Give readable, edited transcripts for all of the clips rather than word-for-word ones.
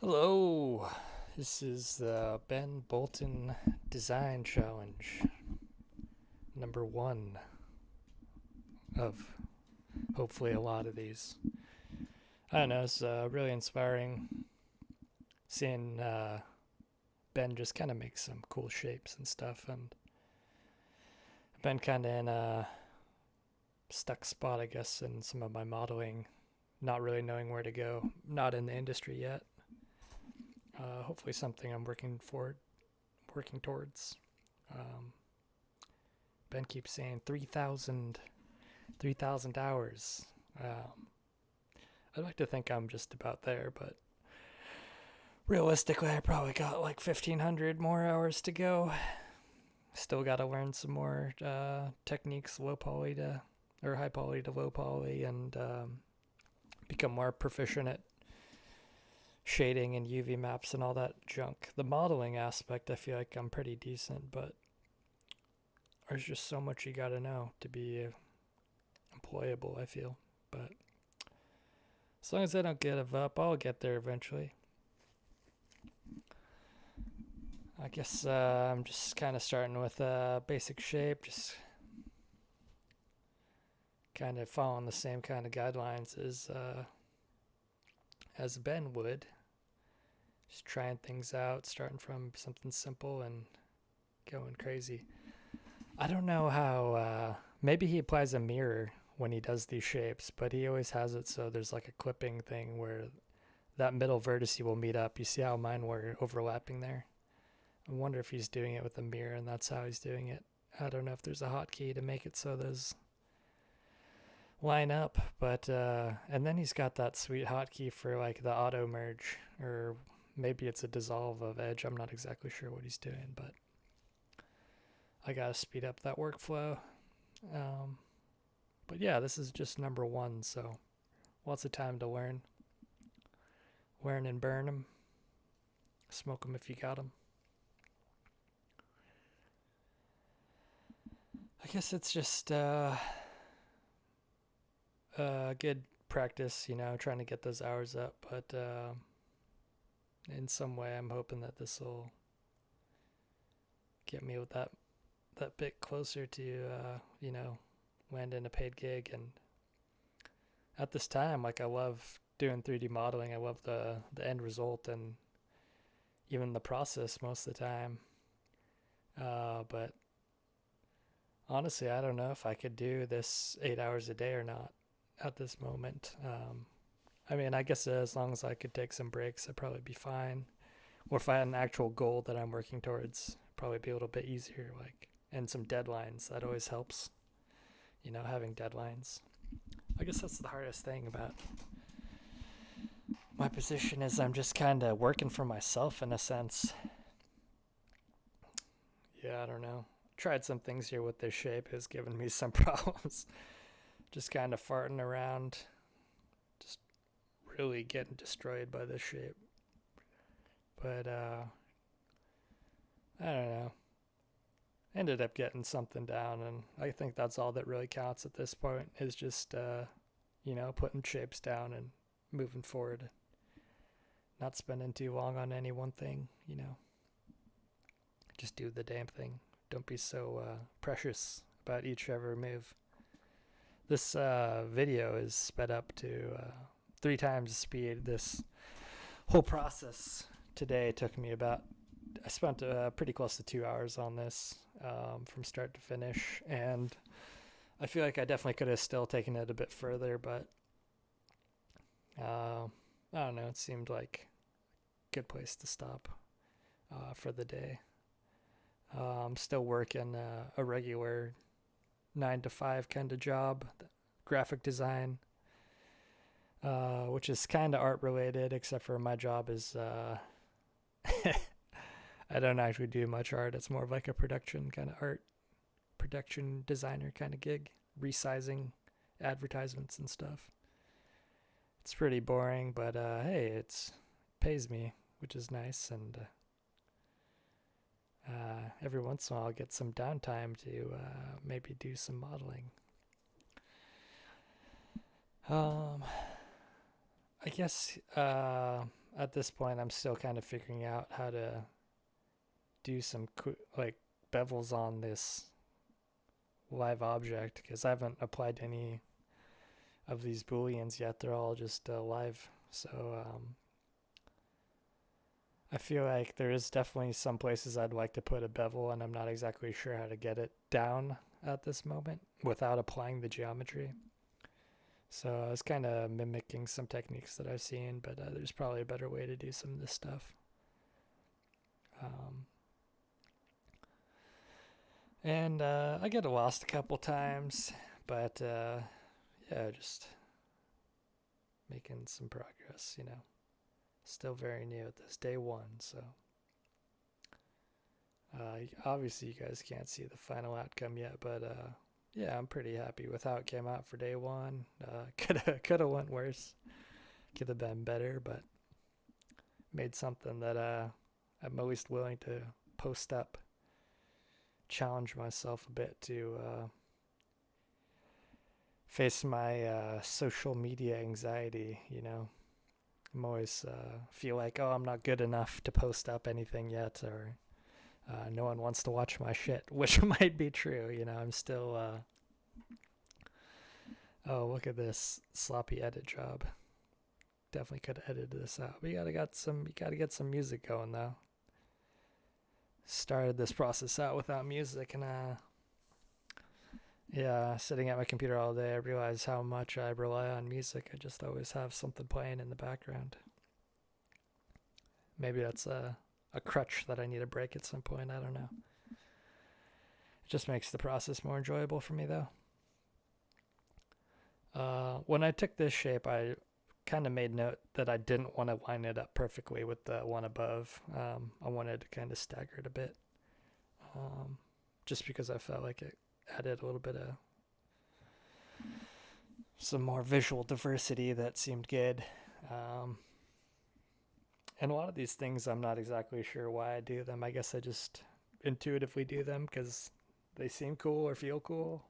Hello, this is the Ben Bolton Design Challenge, number one of hopefully a lot of these. I don't know, it's really inspiring seeing Ben just kind of make some cool shapes and stuff, and I've been kind of in a stuck spot, I guess, in some of my modeling, not really knowing where to go, not in the industry yet. Hopefully something I'm working towards. Um, Ben keeps saying 3,000 hours. Um, I'd like to think I'm just about there, but realistically, I probably got like 1,500 more hours to go. Still got to learn some more techniques, low poly to or high poly to low poly, and become more proficient at shading and UV maps and all that junk. The modeling aspect, I feel like I'm pretty decent, but there's just so much you gotta know to be employable, I feel. But as long as I don't give up, I'll get there eventually. I guess I'm just kind of starting with a basic shape, just kind of following the same kind of guidelines as Ben would. Just trying things out, starting from something simple and going crazy. I don't know how. Maybe he applies a mirror when he does these shapes, but he always has it so there's like a clipping thing where that middle vertice will meet up. You see how mine were overlapping there? I wonder if he's doing it with a mirror and that's how he's doing it. I don't know if there's a hotkey to make it so those line up, but and then he's got that sweet hotkey for like the auto merge, or maybe it's a dissolve of edge. I'm not exactly sure what he's doing, but I gotta speed up that workflow. Um, but yeah, this is just number one, so lots of time to learn. Learn and burn them. Smoke them if you got them. I guess it's just good practice, trying to get those hours up. But in some way, I'm hoping that this will get me with that bit closer to land in a paid gig. And at this time, like, I love doing 3D modeling. I love the end result and even the process most of the time. But honestly, I don't know if I could do this 8 hours a day or not at this moment. I mean, I guess as long as I could take some breaks, I'd probably be fine. Or if I had an actual goal that I'm working towards, probably be a little bit easier. Like, and some deadlines, that always helps. Having deadlines. I guess that's the hardest thing about my position is I'm just kind of working for myself in a sense. Yeah, I don't know. Tried some things here with this shape. It's given me some problems. Just kind of farting around. Just really getting destroyed by this shape. But I don't know. Ended up getting something down, and I think that's all that really counts at this point is just putting shapes down and moving forward. Not spending too long on any one thing. Just do the damn thing. Don't be so precious about each ever move. This video is sped up to 3 times the speed. This whole process today took me I spent pretty close to 2 hours on this from start to finish, and I feel like I definitely could have still taken it a bit further, but I don't know. It seemed like a good place to stop for the day. I'm still working a regular 9 to 5 kind of job, graphic design, which is kind of art related, except for my job is I don't actually do much art. It's more of like a production kind of art, production designer kind of gig, resizing advertisements and stuff. It's pretty boring, but hey, it pays me, which is nice, and every once in a while I'll get some downtime to maybe do some modeling. I guess at this point, I'm still kind of figuring out how to do some like bevels on this live object because I haven't applied any of these booleans yet. They're all just live. So I feel like there is definitely some places I'd like to put a bevel, and I'm not exactly sure how to get it down at this moment without applying the geometry. So I was kind of mimicking some techniques that I've seen, but there's probably a better way to do some of this stuff. And I get lost a couple times, but yeah, just making some progress, you know. Still very new at this, day one, so obviously you guys can't see the final outcome yet, but yeah, I'm pretty happy with how it came out for day one. Could have went worse, could have been better, but made something that I'm at least willing to post up, challenge myself a bit to face my social media anxiety, you know. I'm always feel like, oh, I'm not good enough to post up anything yet, or no one wants to watch my shit, which might be true. You know, I'm still, oh, look at this sloppy edit job. Definitely could have edited this out. But you gotta get some music going though. Started this process out without music, and yeah, sitting at my computer all day, I realize how much I rely on music. I just always have something playing in the background. Maybe that's a crutch that I need to break at some point. I don't know. It just makes the process more enjoyable for me, though. When I took this shape, I kind of made note that I didn't want to line it up perfectly with the one above. I wanted to kind of stagger it a bit, just because I felt like it added a little bit of some more visual diversity that seemed good. And a lot of these things, I'm not exactly sure why I do them. I guess I just intuitively do them because they seem cool or feel cool.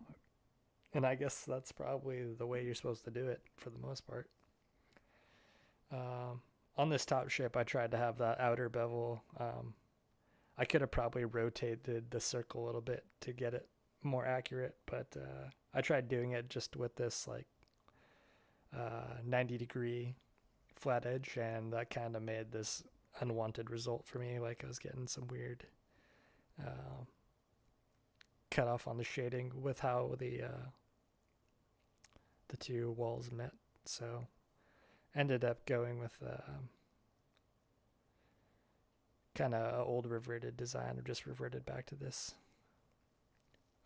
And I guess that's probably the way you're supposed to do it for the most part. On this top shape, I tried to have that outer bevel. I could have probably rotated the circle a little bit to get it more accurate, but I tried doing it just with this like 90-degree flat edge, and that kind of made this unwanted result for me. Like I was getting some weird cut off on the shading with how the two walls met. So ended up going with kind of old reverted design, or just reverted back to this.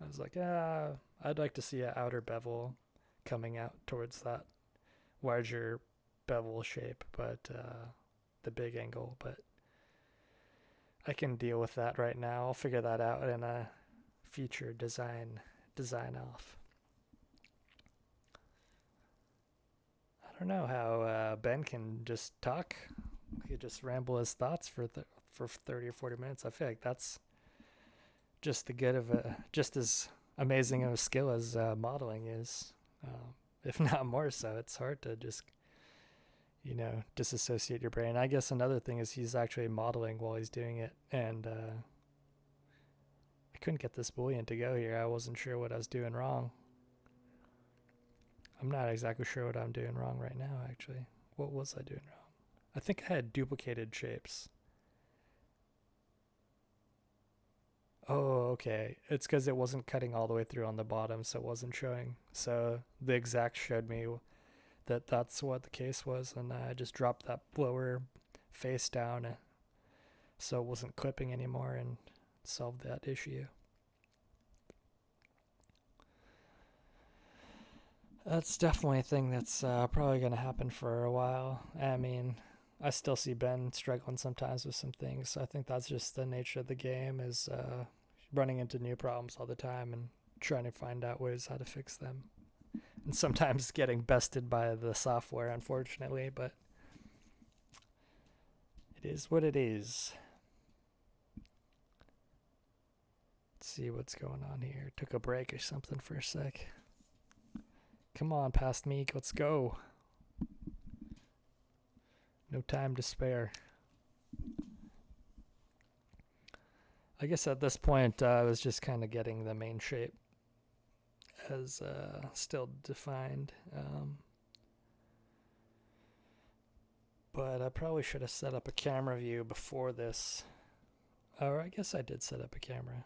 I was like, I'd like to see an outer bevel coming out towards that larger bevel shape, but the big angle, but I can deal with that right now. I'll figure that out in a future design off. I don't know how Ben can just talk. He could just ramble his thoughts for 30 or 40 minutes. I feel like that's just just as amazing of a skill as modeling is, if not more so. It's hard to just, you know, disassociate your brain. I guess another thing is he's actually modeling while he's doing it, and I couldn't get this boolean to go here. I wasn't sure what I was doing wrong. I'm not exactly sure what I'm doing wrong right now, actually. What was I doing wrong? I think I had duplicated shapes. Oh, okay. It's because it wasn't cutting all the way through on the bottom, so it wasn't showing. So the exact showed me that that's what the case was, and I just dropped that lower face down so it wasn't clipping anymore, and solved that issue. That's definitely a thing that's probably going to happen for a while. I mean, I still see Ben struggling sometimes with some things. So I think that's just the nature of the game, is running into new problems all the time and trying to find out ways how to fix them. And sometimes getting bested by the software, unfortunately, but it is what it is. Let's see what's going on here. Took a break or something for a sec. Come on, past me, let's go. No time to spare. I guess at this point, I was just kind of getting the main shape as still defined. But I probably should have set up a camera view before this. Or I guess I did set up a camera.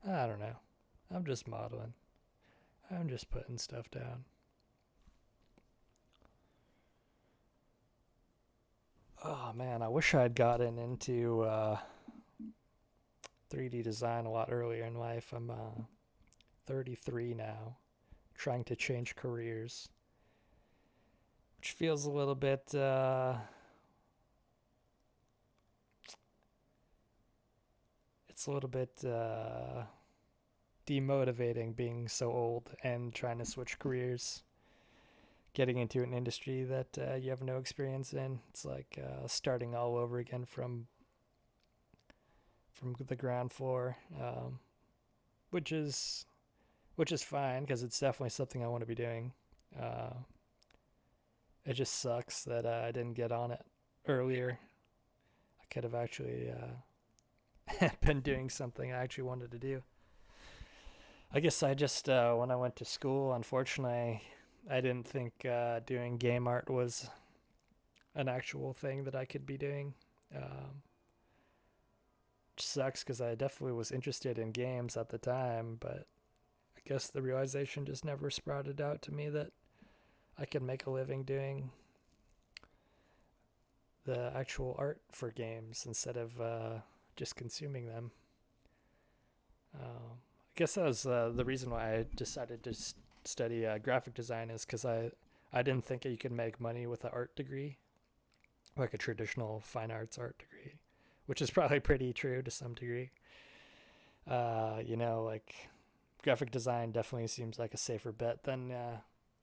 I don't know. I'm just modeling. I'm just putting stuff down. Oh man, I wish I'd gotten into 3D design a lot earlier in life. I'm 33 now, trying to change careers, which feels a little bit it's a little bit demotivating being so old and trying to switch careers, getting into an industry that you have no experience in. It's like starting all over again from the ground floor, which is fine because it's definitely something I want to be doing. It just sucks that I didn't get on it earlier. I could have actually been doing something I actually wanted to do. I guess I just, when I went to school, unfortunately, I didn't think doing game art was an actual thing that I could be doing. Which sucks because I definitely was interested in games at the time, but I guess the realization just never sprouted out to me that I could make a living doing the actual art for games instead of just consuming them. I guess that was the reason why I decided to study graphic design, is because I didn't think you could make money with an art degree, like a traditional fine arts art degree, which is probably pretty true to some degree. Like graphic design definitely seems like a safer bet than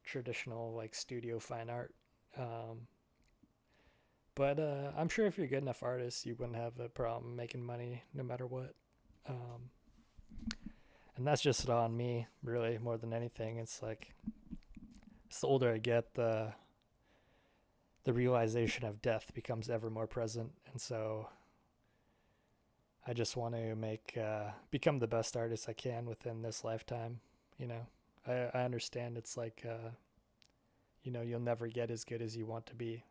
traditional like studio fine art. But I'm sure if you're a good enough artist, you wouldn't have a problem making money no matter what. And that's just on me, really, more than anything. It's like, as the older I get, the realization of death becomes ever more present, and so I just want to become the best artist I can within this lifetime. I understand it's like, you'll never get as good as you want to be,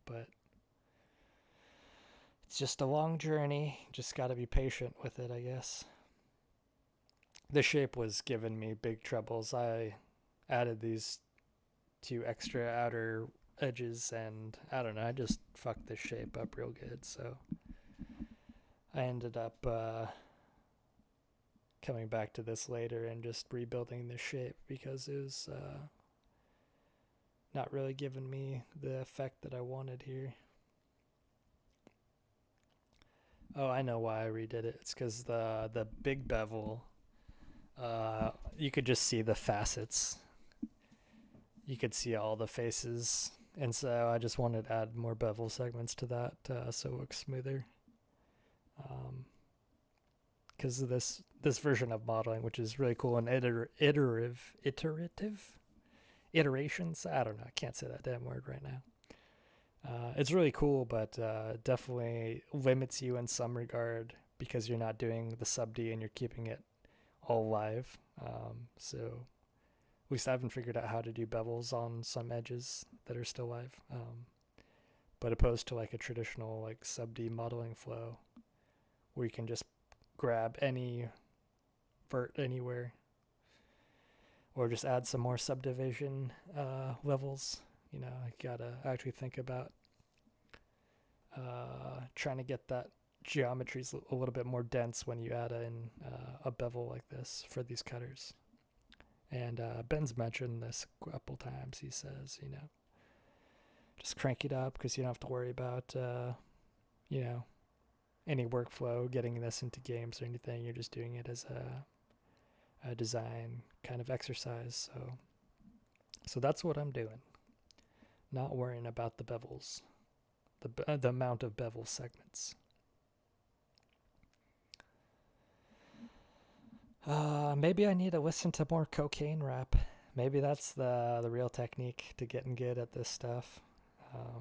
but it's just a long journey. Just got to be patient with it, I guess. The shape was giving me big troubles. I added these 2 extra outer edges, and I don't know, I just fucked this shape up real good, so I ended up coming back to this later and just rebuilding this shape because it was not really giving me the effect that I wanted here. Oh, I know why I redid it. It's because the big bevel, you could just see the facets. You could see all the faces, and so I just wanted to add more bevel segments to that so it looks smoother. Because of this version of modeling, which is really cool, and iterative iterations. I don't know. I can't say that damn word right now. It's really cool, but definitely limits you in some regard because you're not doing the sub D and you're keeping it all live. So at least I haven't figured out how to do bevels on some edges that are still live. But opposed to like a traditional like sub D modeling flow where you can just grab any vert anywhere or just add some more subdivision levels. I gotta actually think about trying to get that geometries a little bit more dense when you add in a bevel like this for these cutters. And Ben's mentioned this a couple times. He says, just crank it up because you don't have to worry about, any workflow getting this into games or anything. You're just doing it as a design kind of exercise. So that's what I'm doing. Not worrying about the bevels, the amount of bevel segments. Maybe I need to listen to more Cocaine Rap. Maybe that's the real technique to getting good at this stuff. I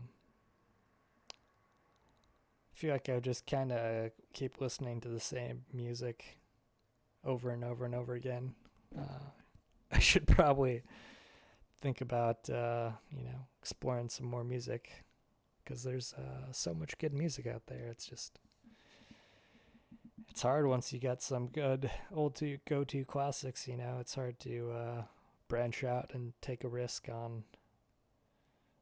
feel like I just kind of keep listening to the same music over and over and over again. I should probably think about exploring some more music, because there's so much good music out there. It's hard once you got some good old go-to classics. It's hard to branch out and take a risk on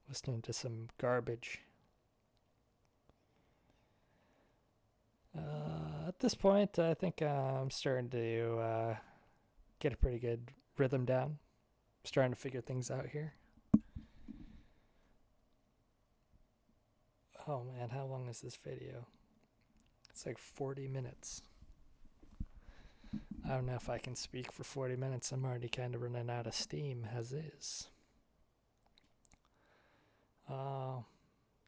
listening to some garbage. At this point, I think I'm starting to get a pretty good rhythm down. I'm starting to figure things out here. Oh man, how long is this video? It's like 40 minutes. I don't know if I can speak for 40 minutes. I'm already kind of running out of steam as is.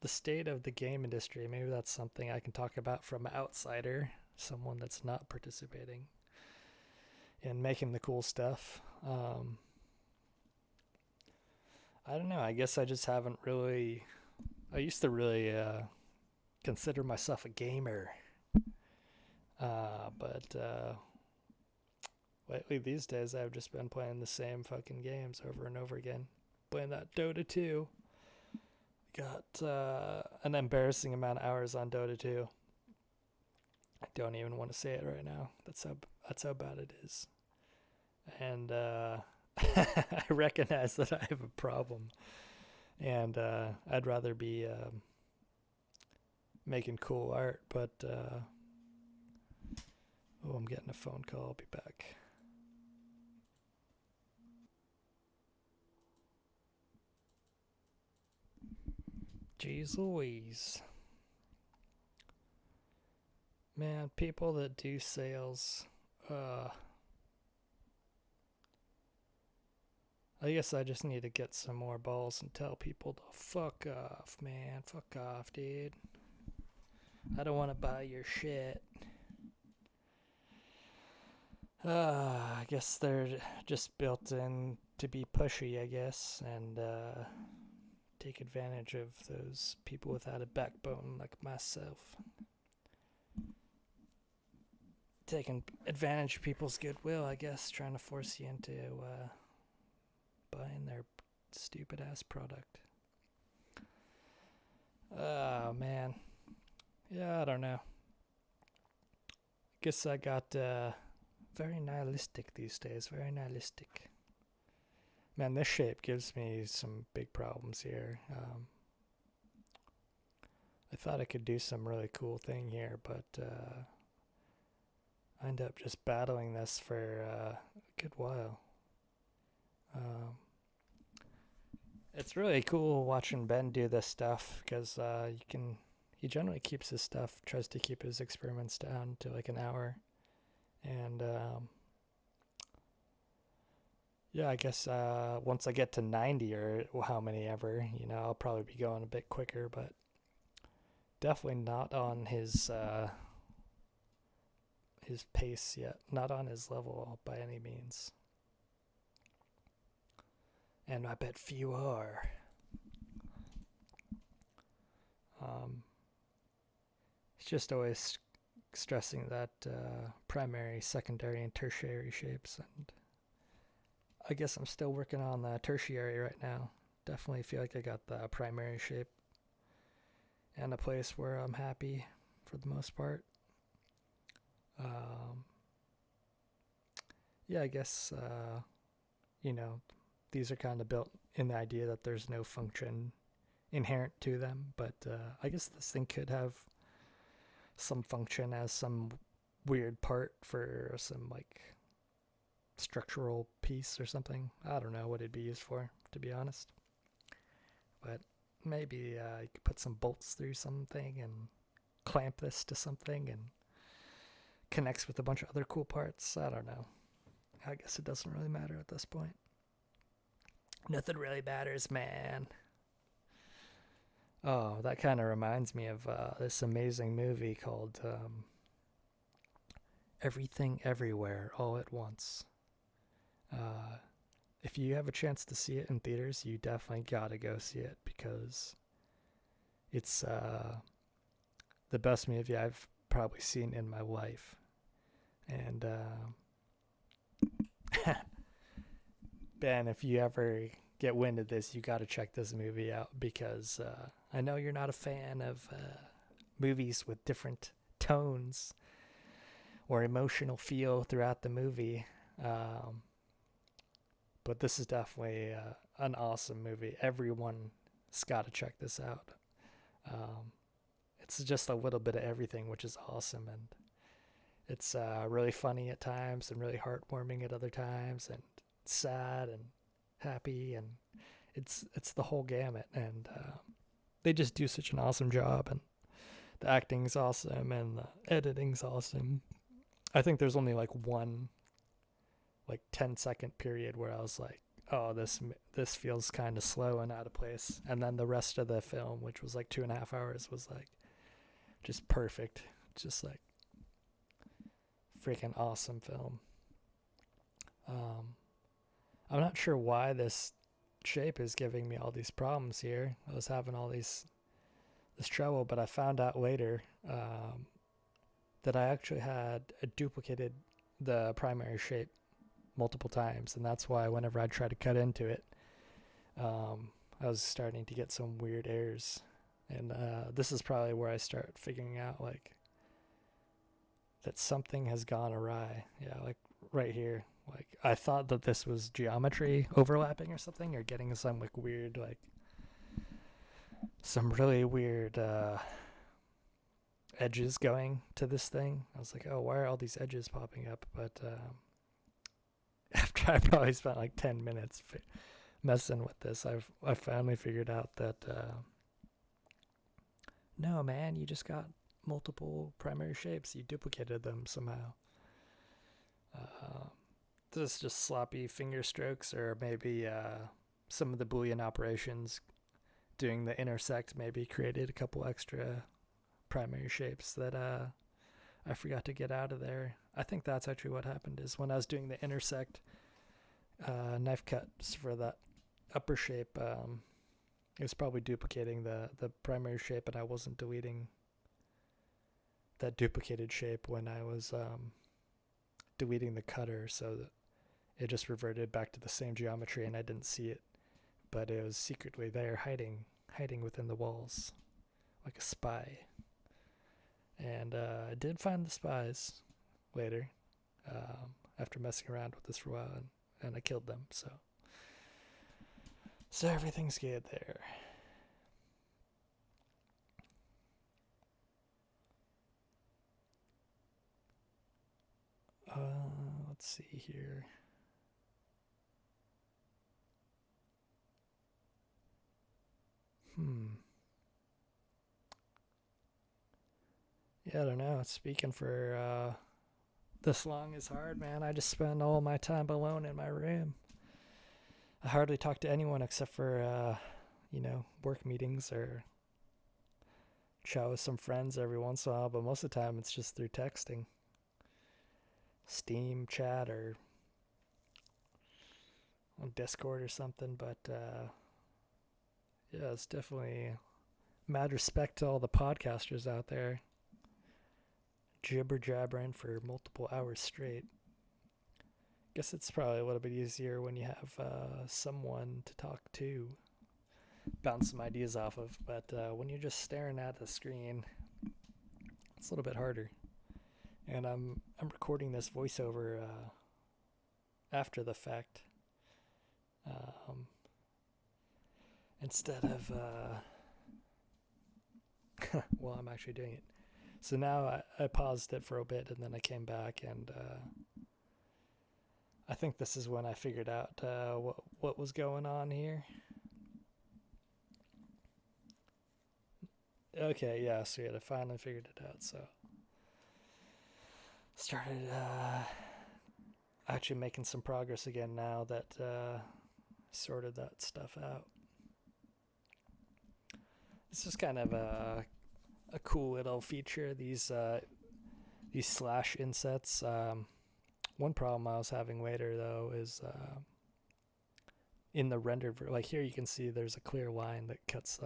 The state of the game industry, maybe that's something I can talk about from an outsider, someone that's not participating in making the cool stuff. I don't know. I guess I just haven't really... I used to really consider myself a gamer. But lately these days I've just been playing the same fucking games over and over again. Playing that Dota 2. Got an embarrassing amount of hours on Dota 2. I don't even want to say it right now. That's how bad it is. And I recognize that I have a problem. And I'd rather be making cool art, but I'm getting a phone call. I'll be back. Jeez Louise. Man, people that do sales, I guess I just need to get some more balls and tell people to fuck off, man. Fuck off, dude. I don't want to buy your shit. I guess they're just built in to be pushy, I guess, and take advantage of those people without a backbone like myself. Taking advantage of people's goodwill, I guess, trying to force you into buying their stupid ass product. Oh man. Yeah, I don't know. Guess I got very nihilistic these days. Very nihilistic. Man, this shape gives me some big problems here. I thought I could do some really cool thing here, but I end up just battling this for a good while. It's really cool watching Ben do this stuff, because he generally keeps his stuff, tries to keep his experiments down to like an hour. And yeah, I guess once I get to 90 or how many ever, I'll probably be going a bit quicker, but definitely not on his pace yet, not on his level by any means. And I bet few are. It's just always stressing that primary, secondary, and tertiary shapes, and I guess I'm still working on the tertiary right now. Definitely feel like I got the primary shape and a place where I'm happy for the most part. Yeah, I guess these are kind of built in the idea that there's no function inherent to them, but I guess this thing could have some function as some weird part for some like structural piece or something. I don't know what it'd be used for, to be honest, but maybe you could put some bolts through something and clamp this to something and connects with a bunch of other cool parts. I don't know. I guess it doesn't really matter at this point. Nothing really matters, man. Oh, that kind of reminds me of this amazing movie called Everything Everywhere All at Once. if you have a chance to see it in theaters, you definitely gotta go see it because it's the best movie I've probably seen in my life. And Ben, if you ever get wind of this, you got to check this movie out because I know you're not a fan of movies with different tones or emotional feel throughout the movie. But this is definitely an awesome movie. Everyone's got to check this out. It's just a little bit of everything, which is awesome. And it's really funny at times and really heartwarming at other times and sad and happy. And it's the whole gamut. And they just do such an awesome job. And the acting's awesome and the editing's awesome. I think there's only like one 10-second period where I was like, oh, this feels kind of slow and out of place. And then the rest of the film, which was like 2.5 hours, was like just perfect. Just like freaking awesome film. I'm not sure why this shape is giving me all these problems here. I was having all this trouble, but I found out later that I actually had duplicated the primary shape multiple times, and that's why whenever I tried to cut into it, I was starting to get some weird errors. And this is probably where I start figuring out like that something has gone awry. Yeah, like right here. Like I thought that this was geometry overlapping or something, or getting some like weird, like some really weird edges going to this thing. I was like, oh, why are all these edges popping up? But after I probably spent like 10 minutes messing with this, I finally figured out that no, man, you just got multiple primary shapes. You duplicated them somehow. This is just sloppy finger strokes, or maybe some of the Boolean operations doing the intersect maybe created a couple extra primary shapes that I forgot to get out of there. I think that's actually what happened, is when I was doing the intersect knife cuts for that upper shape, it was probably duplicating the primary shape, and I wasn't deleting that duplicated shape when I was deleting the cutter, so that it just reverted back to the same geometry and I didn't see it, but it was secretly there, hiding within the walls like a spy. And I did find the spies later, after messing around with this for a while, and I killed them. So everything's good there. Let's see here. Yeah, I don't know. Speaking for this long is hard, man. I just spend all my time alone in my room. I hardly talk to anyone except for, work meetings or chat with some friends every once in a while, but most of the time it's just through texting, Steam chat, or on Discord or something. But yeah, it's definitely mad respect to all the podcasters out there jibber jabbering for multiple hours straight. Guess it's probably a little bit easier when you have someone to talk to, bounce some ideas off of. But when you're just staring at the screen, it's a little bit harder. And I'm recording this voiceover after the fact, instead of well, I'm actually doing it. So now I paused it for a bit, and then I came back, and I think this is when I figured out what was going on here. Okay, yeah, sweet. I finally figured it out. So started actually making some progress again now that sorted that stuff out. It's just kind of a cool little feature, these slash insets. One problem I was having later though is in the render, like here you can see there's a clear line that cuts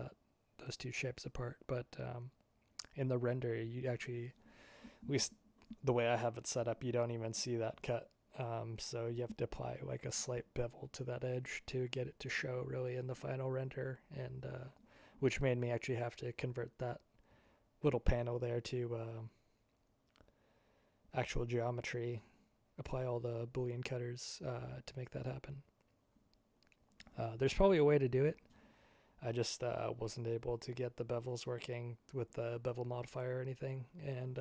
those two shapes apart, but in the render you actually, at least the way I have it set up, you don't even see that cut. So you have to apply like a slight bevel to that edge to get it to show really in the final render, and which made me actually have to convert that little panel there to actual geometry, apply all the Boolean cutters to make that happen. There's probably a way to do it. I just wasn't able to get the bevels working with the bevel modifier or anything, and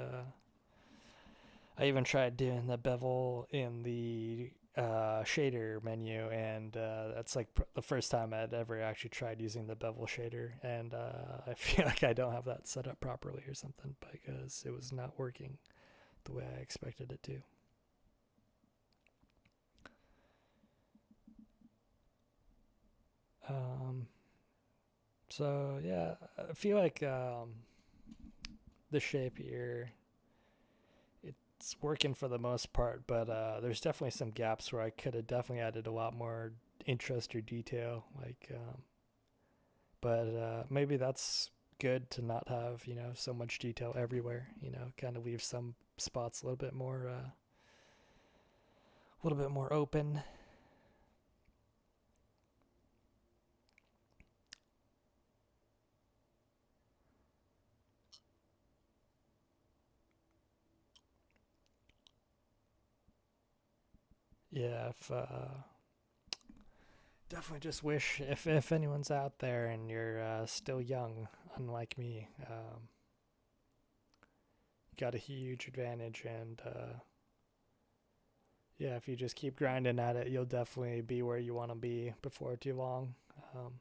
I even tried doing the bevel in the shader menu, and that's like the first time I'd ever actually tried using the bevel shader, and I feel like I don't have that set up properly or something because it was not working the way I expected it to. So yeah, I feel like the shape here, it's working for the most part, but there's definitely some gaps where I could have definitely added a lot more interest or detail, like but maybe that's good to not have, you know, so much detail everywhere, you know, kind of leave some spots a little bit more open. Yeah, if definitely just wish if anyone's out there and you're still young, unlike me, got a huge advantage, and yeah, if you just keep grinding at it, you'll definitely be where you want to be before too long. Um,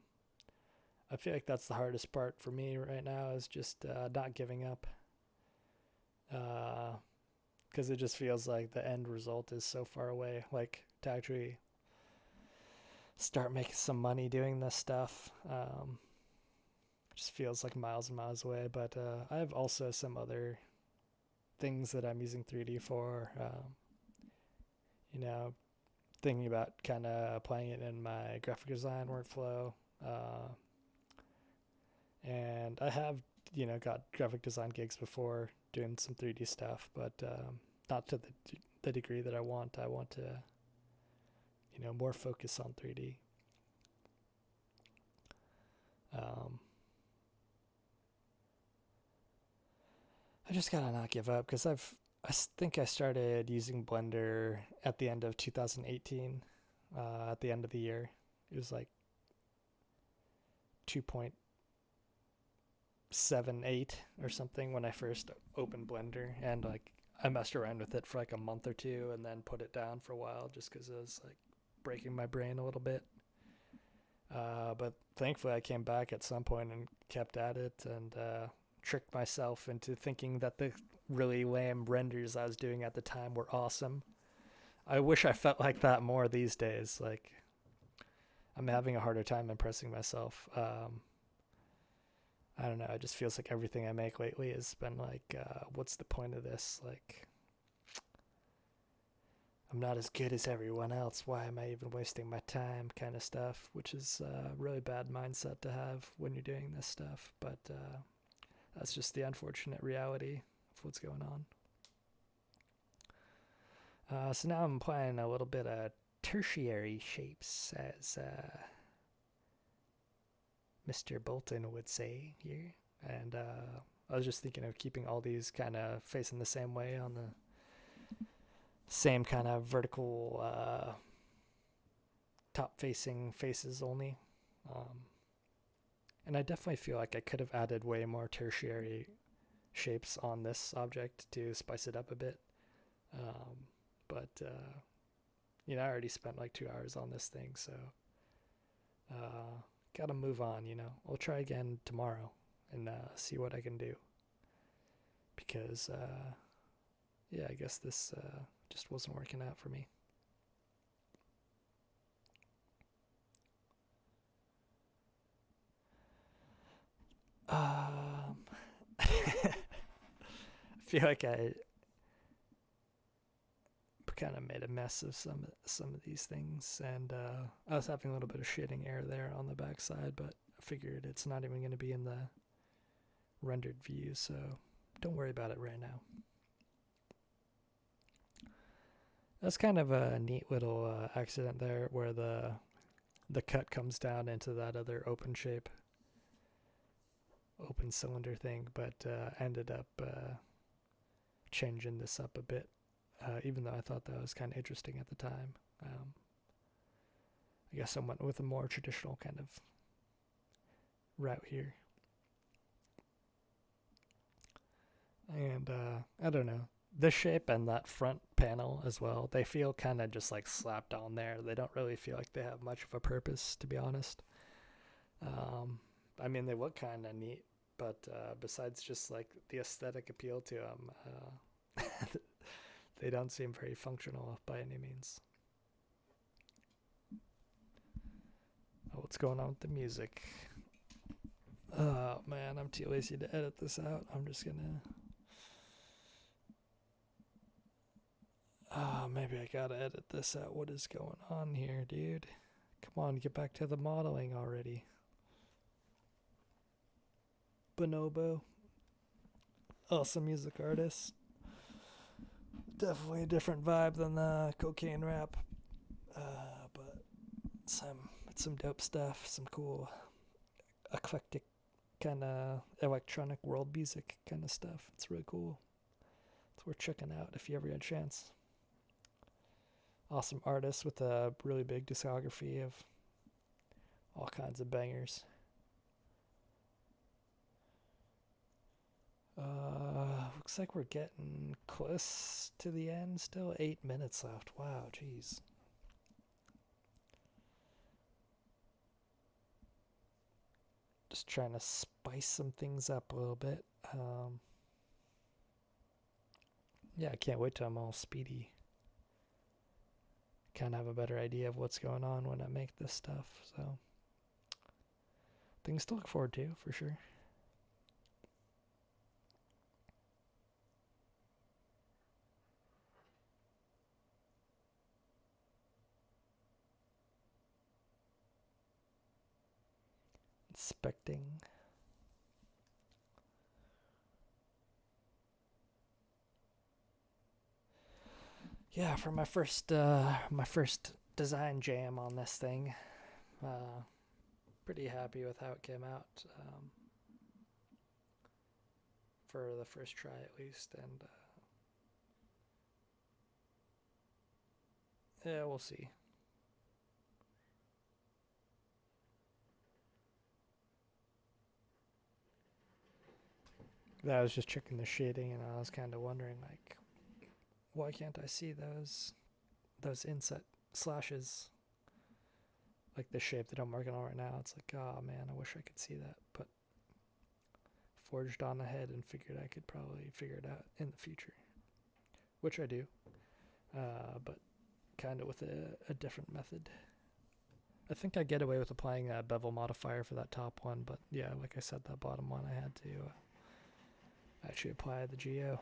I feel like that's the hardest part for me right now is just not giving up, because it just feels like the end result is so far away. Like to actually start making some money doing this stuff, just feels like miles and miles away. But I have also some other things that I'm using 3D for. You know, thinking about kind of applying it in my graphic design workflow. And I have, you know, got graphic design gigs before doing some 3D stuff, but not to the degree that I want. I want to, you know, more focus on 3D. I just gotta not give up because I think I started using Blender at the end of 2018. At the end of the year, it was like 2.78 or something when I first opened Blender, and like I messed around with it for like a month or two and then put it down for a while just because it was like breaking my brain a little bit. But thankfully, I came back at some point and kept at it, and tricked myself into thinking that the really lame renders I was doing at the time were awesome. I wish I felt like that more these days. Like, I'm having a harder time impressing myself. I don't know. It just feels like everything I make lately has been like, what's the point of this? Like, I'm not as good as everyone else. Why am I even wasting my time? Kind of stuff, which is a really bad mindset to have when you're doing this stuff. But that's just the unfortunate reality of what's going on. So now I'm applying a little bit of tertiary shapes, as Mr. Bolton would say here. And I was just thinking of keeping all these kind of facing the same way on the same kind of vertical top facing faces only. And I definitely feel like I could have added way more tertiary shapes on this object to spice it up a bit. But you know, I already spent like 2 hours on this thing, so gotta move on, you know. I'll try again tomorrow and see what I can do. Because, yeah, I guess this just wasn't working out for me. I feel like I kind of made a mess of some of these things, and I was having a little bit of shading error there on the backside, but I figured it's not even going to be in the rendered view, so don't worry about it right now. That's kind of a neat little accident there, where the cut comes down into that other open shape, open cylinder thing, but ended up changing this up a bit, even though I thought that was kind of interesting at the time. I guess I went with a more traditional kind of route here. And I don't know, this shape and that front panel as well, they feel kind of just like slapped on there. They don't really feel like they have much of a purpose, to be honest. I mean, they look kind of neat, but besides just like the aesthetic appeal to them, they don't seem very functional by any means. Oh, what's going on with the music? Oh man, I'm too lazy to edit this out. I'm just gonna... maybe I gotta edit this out. What is going on here, dude? Come on, get back to the modeling already. Bonobo. Awesome music artist. Definitely a different vibe than the cocaine rap. But some dope stuff, some cool eclectic kind of electronic world music kind of stuff. It's really cool. It's worth checking out if you ever get a chance. Awesome artist with a really big discography of all kinds of bangers. Looks like we're getting close to the end. Still 8 minutes left. Wow, jeez. Just trying to spice some things up a little bit. Yeah, I can't wait till I'm all speedy. Kind of have a better idea of what's going on when I make this stuff. So, things to look forward to, for sure. Inspecting. Yeah, for my first design jam on this thing, pretty happy with how it came out, for the first try at least, and yeah, we'll see. I was just checking the shading, and I was kind of wondering, like, why can't I see those inset slashes, like the shape that I'm working on right now? It's like, oh man, I wish I could see that, but forged on ahead and figured I could probably figure it out in the future, which I do, but kind of with a different method. I think I get away with applying a bevel modifier for that top one, but yeah, like I said, that bottom one I had to actually apply the geo.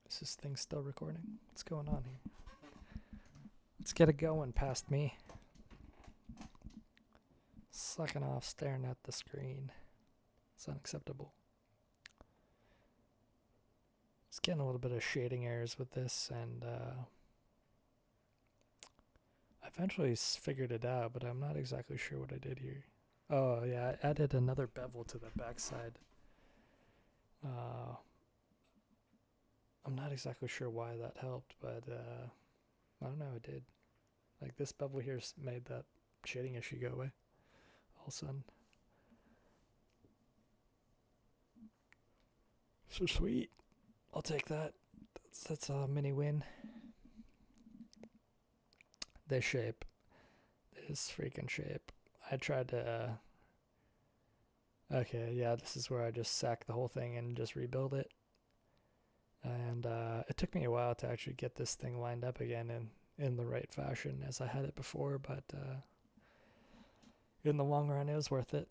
Is this thing still recording? What's going on here? Let's get it going past me. Sucking off, staring at the screen. It's unacceptable. It's getting a little bit of shading errors with this, and I eventually figured it out, but I'm not exactly sure what I did here. Oh yeah, I added another bevel to the backside. I'm not exactly sure why that helped, but I don't know, it did. Like, this bevel here's made that shading issue go away all of a sudden. So sweet. I'll take that. That's a mini win. This shape. This freaking shape. I tried to Okay, yeah, this is where I just sack the whole thing and just rebuild it. And it took me a while to actually get this thing lined up again in the right fashion as I had it before, but in the long run, it was worth it.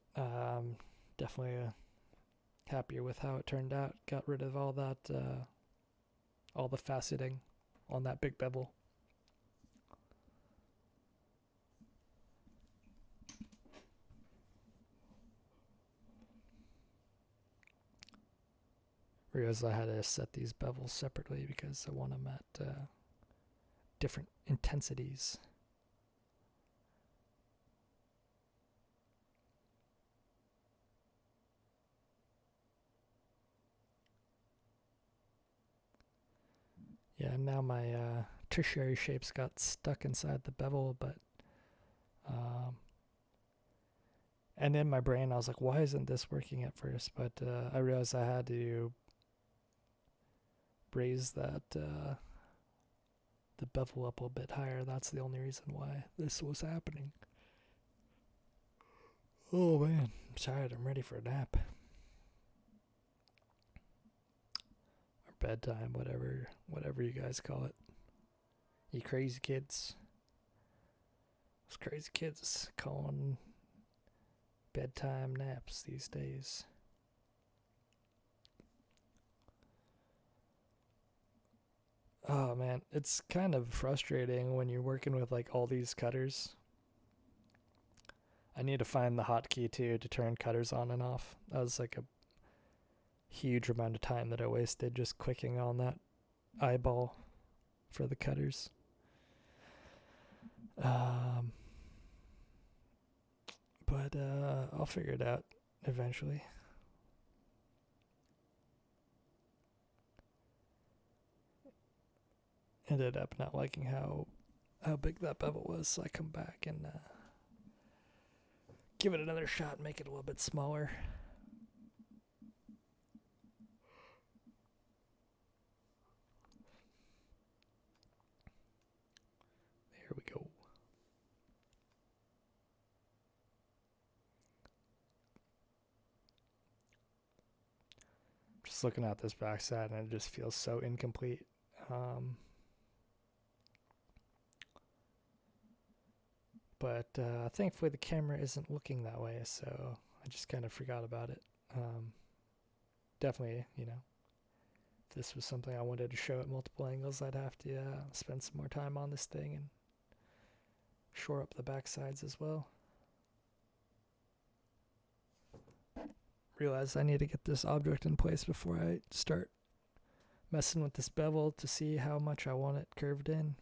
Definitely happier with how it turned out. Got rid of all that, all the faceting on that big bevel. Realized I had to set these bevels separately because I want them at different intensities. Yeah, now my tertiary shapes got stuck inside the bevel, but and in my brain I was like, why isn't this working at first? But I realized I had to raise that the bevel up a little bit higher. That's the only reason why this was happening. Oh man, I'm tired. I'm ready for a nap. Or bedtime, whatever you guys call it. You crazy kids. Those crazy kids calling bedtime naps these days. Oh man, it's kind of frustrating when you're working with like all these cutters. I need to find the hotkey too to turn cutters on and off. That was like a huge amount of time that I wasted just clicking on that eyeball for the cutters. But I'll figure it out eventually. Ended up not liking how big that bevel was, so I come back and give it another shot and make it a little bit smaller. There we go. Just looking at this backside and it just feels so incomplete. But thankfully the camera isn't looking that way, so I just kind of forgot about it. Definitely, if this was something I wanted to show at multiple angles, I'd have to spend some more time on this thing and shore up the backsides as well. Realize I need to get this object in place before I start messing with this bevel to see how much I want it curved in.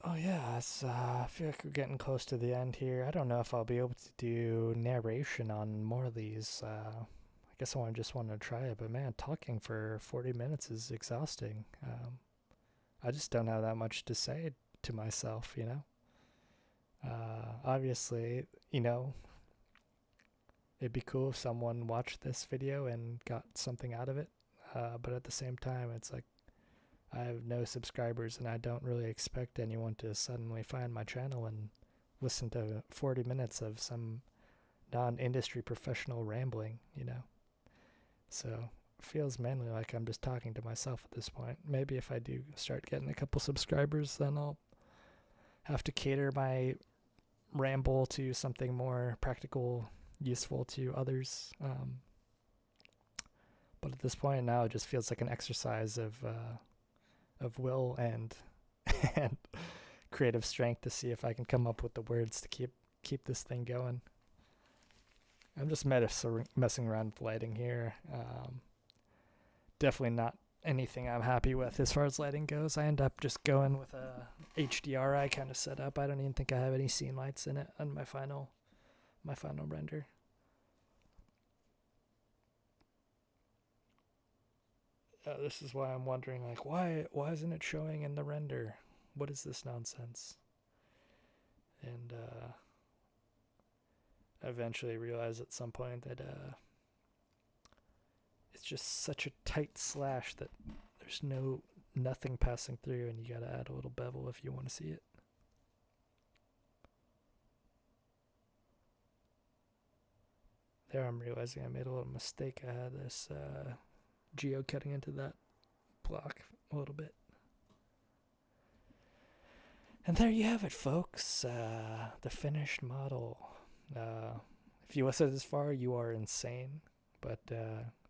Oh yeah, I feel like we're getting close to the end here. I don't know if I'll be able to do narration on more of these. I guess I just want to try it, but man, talking for 40 minutes is exhausting. I just don't have that much to say to myself, Obviously, it'd be cool if someone watched this video and got something out of it. But at the same time, it's like I have no subscribers and I don't really expect anyone to suddenly find my channel and listen to 40 minutes of some non-industry professional rambling, So it feels mainly like I'm just talking to myself at this point. Maybe if I do start getting a couple subscribers, then I'll have to cater my ramble to something more practical, useful to others. But at this point now, it just feels like an exercise of will and and creative strength to see if I can come up with the words to keep this thing going. I'm just messing around with lighting here. Definitely not anything I'm happy with as far as lighting goes. I end up just going with a HDRI kind of setup. I don't even think I have any scene lights in it on my final render. This is why I'm wondering, like, why isn't it showing in the render? What is this nonsense? And I eventually realized at some point that it's just such a tight slash that there's nothing passing through, and you gotta add a little bevel if you want to see it. There I'm realizing I made a little mistake. I had this geo cutting into that block a little bit. And there you have it, folks. The finished model. If you listened this far, you are insane. But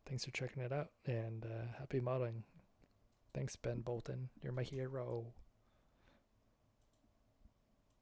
thanks for checking it out, and happy modeling. Thanks, Ben Bolton. You're my hero.